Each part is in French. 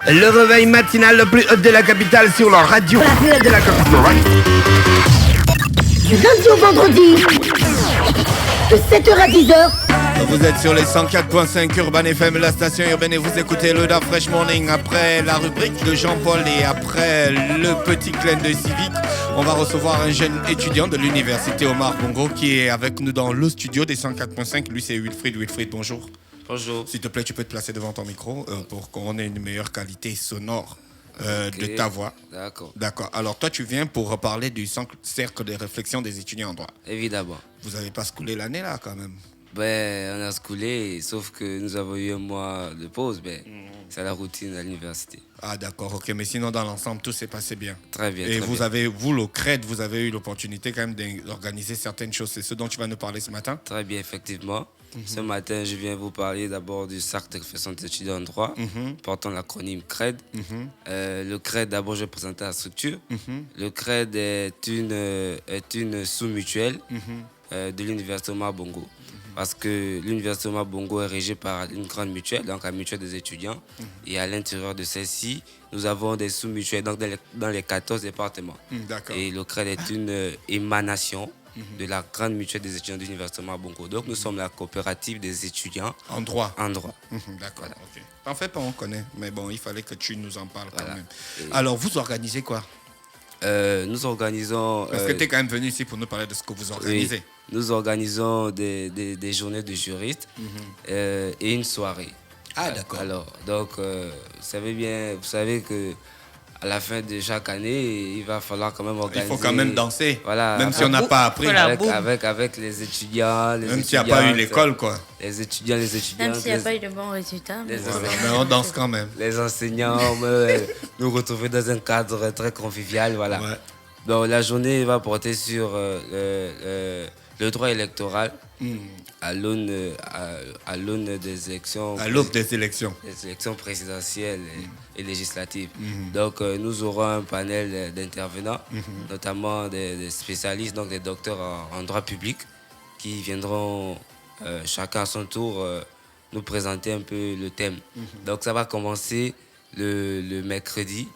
Le réveil matinal le plus haut de la capitale sur la radio. La plus haute de la capitale. Du lundi au vendredi, de 7h à 10h. Vous êtes sur les 104.5 Urban FM, la station urbaine, et vous écoutez le Da Fresh Morning. Après la rubrique de Jean-Paul et après le petit clin de civique, on va recevoir un jeune étudiant de l'université Omar Bongo qui est avec nous dans le studio des 104.5. Lui, c'est Wilfried. Wilfried, bonjour. Bonjour. S'il te plaît, tu peux te placer devant ton micro pour qu'on ait une meilleure qualité sonore de ta voix. D'accord. D'accord. Alors, toi, tu viens pour parler du cercle de réflexion des étudiants en droit. Évidemment. Vous n'avez pas scoulé l'année, là, quand même. Ben, on a scoulé, sauf que nous avons eu un mois de pause. Ben, c'est la routine à l'université. Ah, d'accord, ok. Mais sinon, dans l'ensemble, tout s'est passé bien. Très bien. Et très vous bien. avez, vous, le CRED, vous avez eu l'opportunité quand même d'organiser certaines choses. C'est ce dont tu vas nous parler ce matin. Très bien, effectivement. Ce matin, je viens vous parler d'abord du cercle de réflexion des étudiants en droit, portant l'acronyme CRED. Le CRED, d'abord, je vais présenter la structure. Le CRED est une sous-mutuelle de l'université Omar Bongo. Parce que l'université Omar Bongo est régie par une grande mutuelle, donc la mutuelle des étudiants. Et à l'intérieur de celle-ci, nous avons des sous-mutuelles donc dans les 14 départements. D'accord. Et le CRED est une émanation de la grande mutuelle des étudiants de l'université Omar Bongo. Donc nous sommes la coopérative des étudiants En droit. en droit. D'accord, ok. T'en fais pas, on connaît. Mais bon, il fallait que tu nous en parles quand Voilà. même. Et- Alors, vous organisez quoi? Nous organisons... Parce que tu es quand même venu ici pour nous parler de ce que vous organisez. oui, nous organisons des journées de juristes et une soirée. Ah, d'accord. Alors, donc, vous savez que à la fin de chaque année, il va falloir quand même Il organiser. faut quand même danser. Voilà. Même si on n'a pas appris. Voilà. Avec les étudiants, les Même s'il n'y a pas eu étudiantes, l'école, quoi. Les étudiants, Même s'il n'y a pas eu de bons résultats. les- Voilà. Mais on danse quand même. les enseignants, nous retrouver dans un cadre très convivial, voilà. Ouais. Donc la journée va porter sur le droit électoral à l'aune des élections. À l'aube des élections. Les élections présidentielles et législatives. Donc, nous aurons un panel d'intervenants, notamment des spécialistes, donc des docteurs en droit public, qui viendront chacun à son tour nous présenter un peu le thème. Donc, ça va commencer le mercredi.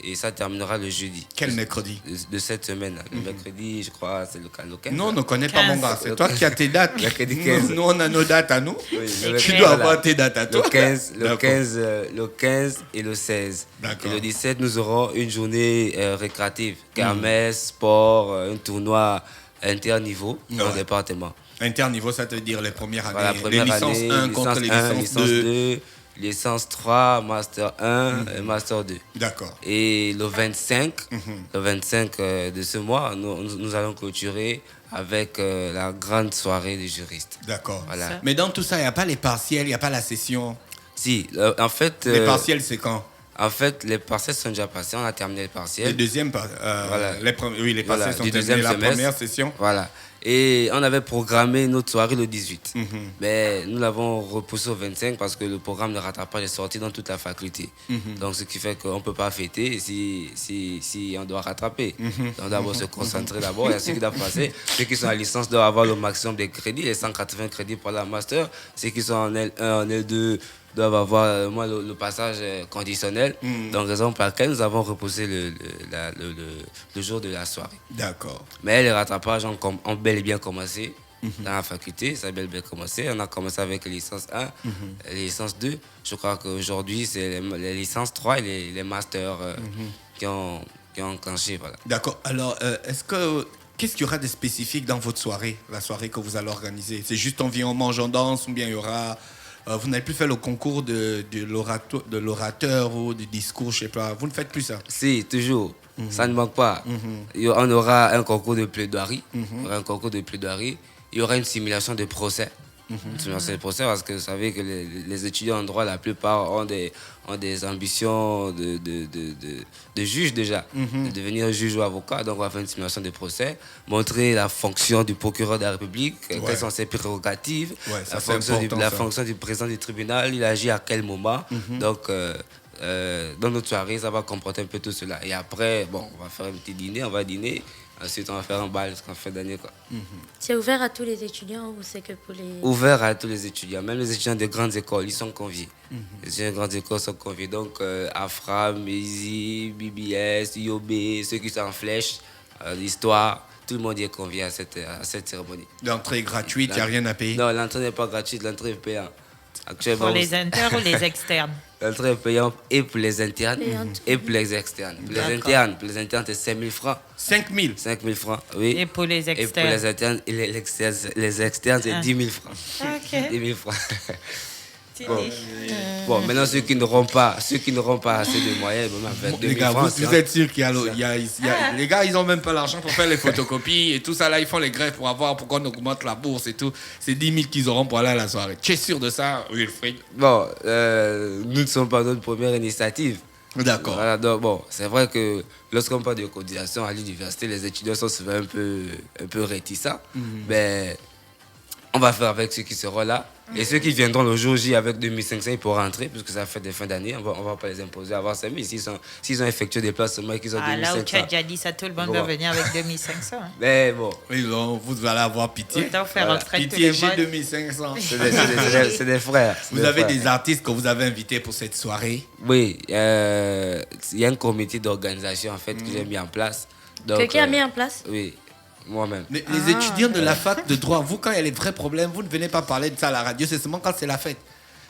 Et ça terminera le jeudi. Quel mercredi? De cette semaine. Le mercredi, je crois, c'est le 15. Non, on ne connaît pas, 15. mon gars. C'est toi qui as tes dates. Mercredi 15. Nous, on a nos dates à nous. Oui, Tu le- dois voilà. avoir tes dates à toi. Le 15, D'accord. le 15 et le 16. D'accord. Et le 17, nous aurons une journée récréative. Kermesse, sport, un tournoi interniveau dans le Ouais. département. Interniveau, ça veut dire les premières années. Voilà, première les licences année, 1 contre les licence licences 2. 2, licence 3, master 1 et master 2. D'accord. Et le 25, de ce mois, nous allons clôturer avec la grande soirée des juristes. D'accord. Voilà. Mais dans tout ça, il n'y a pas les partiels, il n'y a pas la session. Si, en fait... Les partiels, c'est quand? En fait, les partiels sont déjà passés, on a terminé les Les partiels. deuxièmes, Voilà. oui, les partiels Voilà, sont du terminés. deuxième La semestre. première session. Voilà. Et on avait programmé notre soirée le 18. Mais nous l'avons repoussé au 25 parce que le programme de rattrapage est sorti dans toute la faculté. Donc, ce qui fait qu'on ne peut pas fêter si on doit rattraper. On doit d'abord se concentrer d'abord. Il y a ceux qui doivent passer. Ceux qui sont en licence doivent avoir le maximum des crédits, les 180 crédits pour la master. Ceux qui sont en L1, en L2 doivent avoir le passage conditionnel. Donc, raison pour laquelle nous avons repoussé le jour de la soirée. D'accord. Mais les rattrapages ont bel et bien commencé dans la faculté. Ça a bel et bien commencé. On a commencé avec les licences 1, les licences 2. Je crois qu'aujourd'hui, c'est les licences 3 et les masters qui ont enclenché. Voilà. D'accord. Alors, qu'est-ce qu'il y aura de spécifique dans votre soirée, la soirée que vous allez organiser? C'est juste on vient, on mange, on danse, ou bien il y aura... vous n'avez plus fait le concours de l'orateur ou du discours, je sais pas. Vous ne faites plus ça? Si, toujours. Ça ne manque pas. On aura un concours de plaidoirie. Il y aura un concours de plaidoirie. Il y aura une simulation de procès. Une simulation de procès parce que vous savez que les étudiants en droit, la plupart ont des ambitions de juge déjà, de devenir juge ou avocat. Donc on va faire une simulation de procès, montrer la fonction du procureur de la République, quelles sont ses prérogatives, Ouais, ça, la c'est fonction, important, la ça. fonction du président du tribunal, il agit à quel moment. Donc dans notre soirée, ça va comporter un peu tout cela. Et après, bon, on va faire un petit dîner, on va dîner. Ensuite, on va faire un bal jusqu'en fin d'année, quoi. C'est ouvert à tous les étudiants ou c'est que pour les... Ouvert à tous les étudiants, même les étudiants de grandes écoles, ils sont conviés. Les étudiants de grandes écoles sont conviés. Donc, Afra, Mézi, BBS, IOB, ceux qui sont en flèche, l'histoire, tout le monde est convié à cette cérémonie. L'entrée est gratuite, il n'y a rien à payer? Non, l'entrée n'est pas gratuite, l'entrée est payante. Actuellement, Pour les internes ou les externes? l'entrée est payante et pour les internes et pour les externes. Pour les internes, c'est 5 000 francs. 5 000? 5 000 francs, oui. Et pour les Et pour externes? les internes, les externes, c'est 10 000 francs. Ok. 10 000 francs. Bon, maintenant, ceux qui n'auront pas assez de moyens, même avec 2 Les 000 gars, francs. vous êtes sûr qu'il y a, les gars, ils n'ont même pas l'argent pour faire les photocopies et tout ça. Là, ils font les grèves pour avoir, pour qu'on augmente la bourse et tout. C'est 10 000 qu'ils auront pour aller à la soirée. Tu es sûr de ça, Wilfried? Bon, nous ne sommes pas notre première initiative. D'accord. Voilà, donc, bon, c'est vrai que lorsqu'on parle de cotisation à l'université, les étudiants sont souvent un peu réticents. Mais on va faire avec ceux qui seront là. Et ceux qui viendront le jour J avec 2500, ils pourront rentrer, puisque ça fait des fins d'année. On va pas les imposer à avoir 5000. S'ils ont effectué des placements et qu'ils ont 2500. Là où tu as déjà dit ça, tout le monde va venir avec 2500. Hein. Mais bon. Oui, bon, vous allez avoir pitié. Autant faire rentrer Pitié, tout le j'ai monde. 2500. C'est des frères. Vous avez des artistes que vous avez invités pour cette soirée? Oui, il y a un comité d'organisation en fait que j'ai mis en place. Donc, Quelqu'un a mis en place? Oui, moi-même. Les étudiants de la fac de droit, vous, quand il y a les vrais problèmes, vous ne venez pas parler de ça à la radio, c'est seulement quand c'est la fête.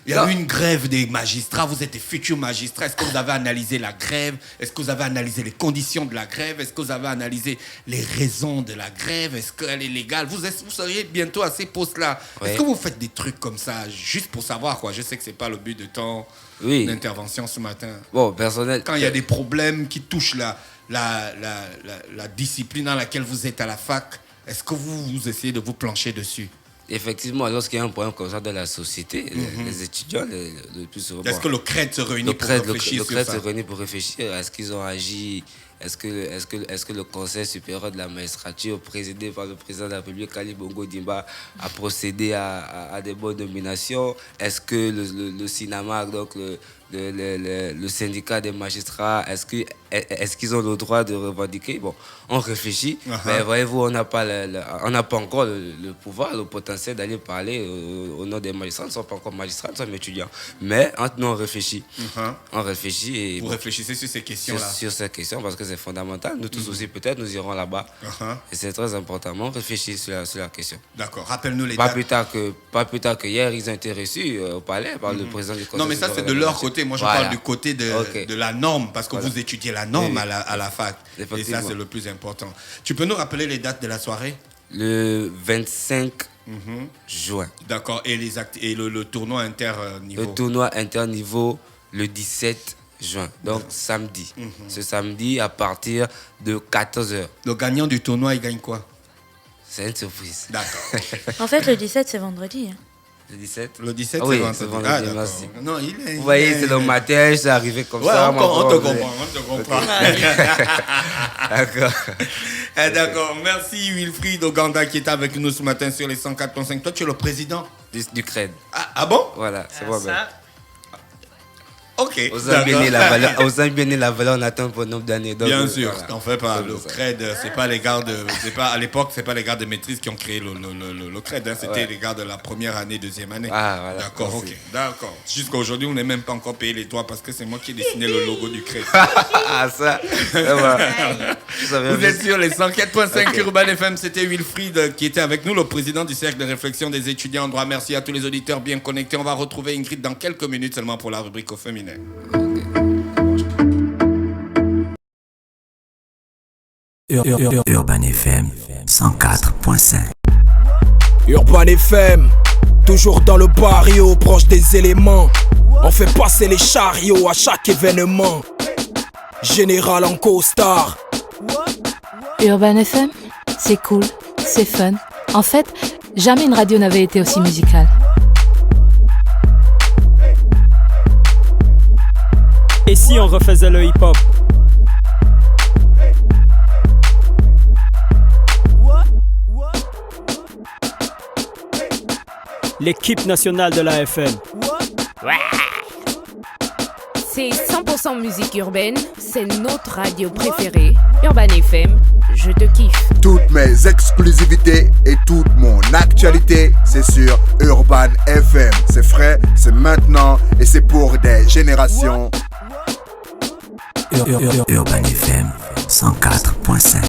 Il y a eu une grève des magistrats, vous êtes des futurs magistrats. Est-ce que vous avez analysé la grève? Est-ce que vous avez analysé les conditions de la grève? Est-ce que vous avez analysé les raisons de la grève? Est-ce qu'elle est légale? Vous seriez bientôt à ces postes-là. Oui. Est-ce que vous faites des trucs comme ça, juste pour savoir, quoi? Je sais que ce n'est pas le but de ton intervention ce matin. Bon, personnel. Quand il y a des problèmes qui touchent la discipline dans laquelle vous êtes à la fac, est-ce que vous essayez de vous plancher dessus? Effectivement, lorsqu'il y a un problème comme ça dans la société, les étudiants, le plus souvent... Est-ce que le CRED se réunit pour réfléchir sur ça? Le CRED se réunit pour réfléchir. Est-ce qu'ils ont agi? Est-ce que le Conseil supérieur de la magistrature, présidé par le président de la République, Ali Bongo Dimba, a procédé à des bonnes nominations? Est-ce que le CINAMAC, donc le syndicat des magistrats, est-ce qu'ils ont le droit de revendiquer? Bon, on réfléchit, mais voyez-vous, on n'a pas encore le pouvoir, le potentiel d'aller parler au nom des magistrats. Nous ne sommes pas encore magistrats, nous sommes étudiants. Mais entre nous, on réfléchit. On réfléchit. Et vous réfléchissez sur ces questions-là? Sur ces questions, parce que c'est fondamental. Nous tous aussi, peut-être, nous irons là-bas. Et c'est très important. Mais on réfléchit sur la question. D'accord. Rappelle-nous les dates. Pas plus tard que hier, ils ont été reçus au palais par le président du Conseil. Non, mais ça, c'est de leur côté. Moi, je parle du côté de la norme, parce que vous étudiez la norme à la fac. Et ça, c'est le plus important. Tu peux nous rappeler les dates de la soirée? Le 25 juin. D'accord. Et le tournoi interniveau? Le tournoi interniveau, le 17 juin. Donc, samedi. Ce samedi, à partir de 14h. Le gagnant du tournoi, il gagne quoi? C'est une surprise. D'accord. En fait, le 17, c'est vendredi. Hein. Le 17? Le 17, oui, c'est vendredi. Merci. Non, vous voyez, c'est le matin, c'est arrivé comme ça. On te comprend. D'accord. D'accord. Merci Wilfried Oganda qui est avec nous ce matin sur les 104.5. Toi, tu es le président du CRED. Ah bon? Voilà, c'est moi-même. Ok. Osant bien la valeur, on attend pour un nombre d'années. Bien sûr, t'en fais pas. Le CRED, c'est pas les gars à l'époque, c'est pas les gars de maîtrise qui ont créé le CRED. Hein, c'était les gars de la première année, deuxième année. Ah, voilà. D'accord, ok. D'accord. Jusqu'à aujourd'hui, on n'est même pas encore payé les doigts parce que c'est moi qui ai dessiné le logo du CRED. Ah, ça. Vous êtes sur les 104.5 Urban FM. C'était Wilfried qui était avec nous, le président du cercle de réflexion des étudiants en droit. Merci à tous les auditeurs bien connectés. On va retrouver Ingrid dans quelques minutes seulement pour la rubrique au féminin. Urban FM 104.5. Urban FM, toujours dans le barrio, proche des éléments. On fait passer les chariots à chaque événement. Général en costard. Urban FM, c'est cool, c'est fun. En fait, jamais une radio n'avait été aussi musicale. Et si on refaisait le hip-hop? L'équipe nationale de la FM. C'est 100% musique urbaine, c'est notre radio préférée. Urban FM, je te kiffe. Toutes mes exclusivités et toute mon actualité, c'est sur Urban FM. C'est frais, c'est maintenant et c'est pour des générations. Urban FM 104.5.